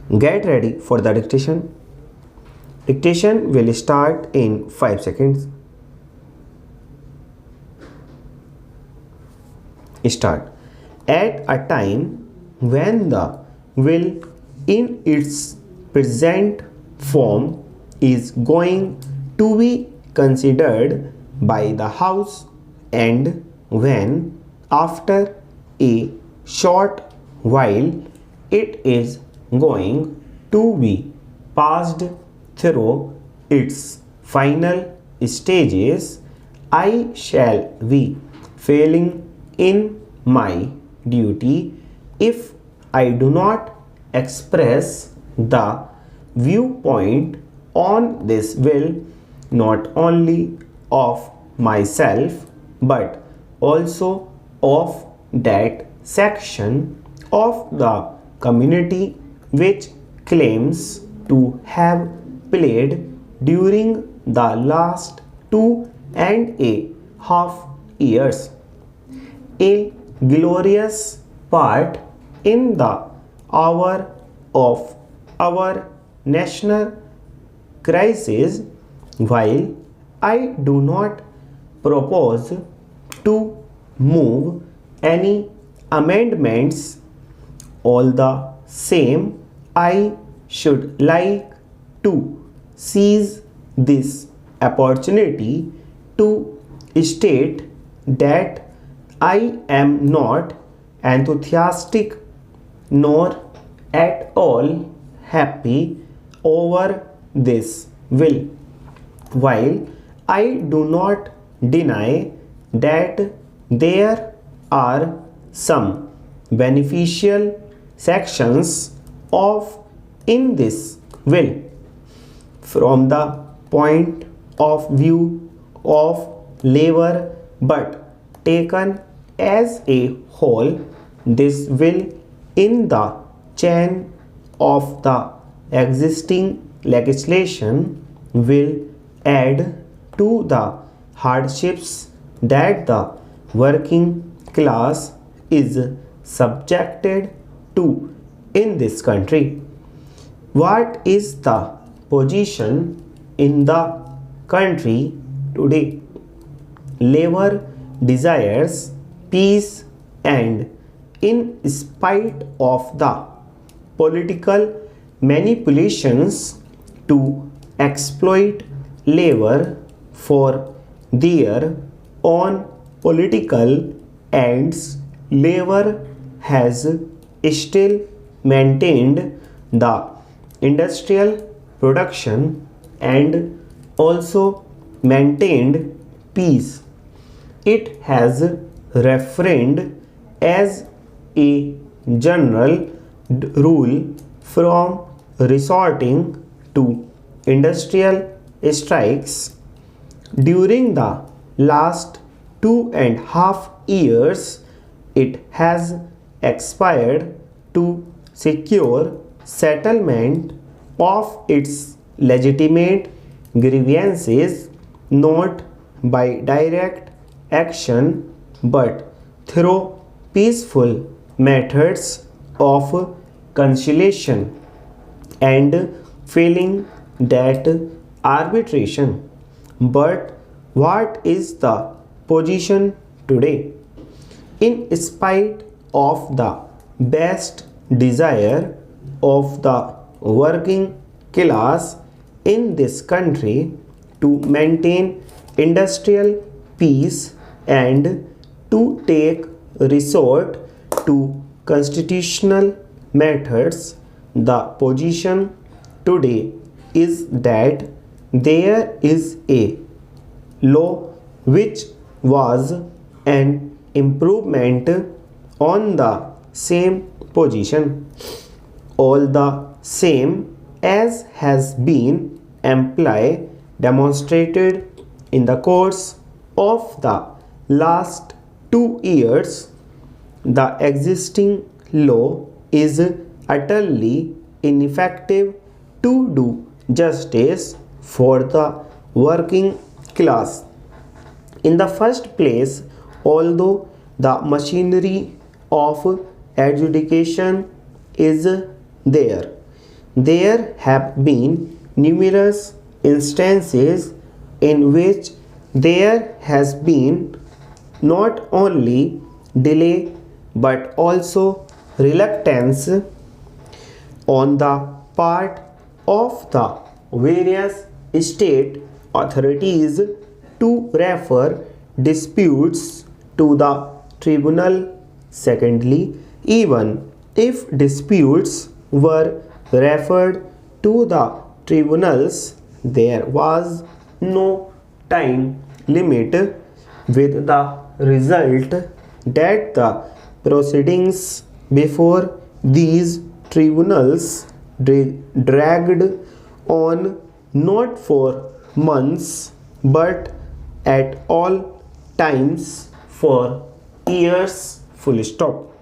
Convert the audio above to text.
Get ready for the dictation. Dictation will start in 5 seconds. Start. At a time when the will in its present form is going to be considered by the House, and when after a short while it is going to be passed through its final stages, I shall be failing in my duty if I do not express the viewpoint on this will not only of myself but also of that section of the community which claims to have played during the last 2.5 years a glorious part in the hour of our national crisis. While I do not propose to move any amendments, all the same I should like to seize this opportunity to state that I am not enthusiastic nor at all happy over this will. While I do not deny that there are some beneficial sections of in this will, from the point of view of labor, but taken as a whole, this will in the chain of the existing legislation will add to the hardships that the working class is subjected to in this country. What is the position in the country today? Labor desires peace, and in spite of the political manipulations to exploit labor for their own political ends, labor has still maintained the industrial production and also maintained peace. It has refrained as a general rule from resorting to industrial strikes. During the last 2.5 years, it has aspired to secure settlement of its legitimate grievances not by direct action but through peaceful methods of conciliation and failing that arbitration. But what is the position today? In spite of the best desire of the working class in this country to maintain industrial peace and to take resort to constitutional methods, the position today is that there is a law which was an improvement on the same position, all the same as has been amply demonstrated in the course of the last 2 years. The existing law is utterly ineffective to do justice for the working class. In the first place, although the machinery of adjudication is there, There have been numerous instances in which there has been not only delay but also reluctance on the part of the various state authorities to refer disputes to the tribunal. Secondly, even if disputes were referred to the tribunals, there was no time limit, with the result that the proceedings before these tribunals dragged on not for months but at all times for years. Full stop.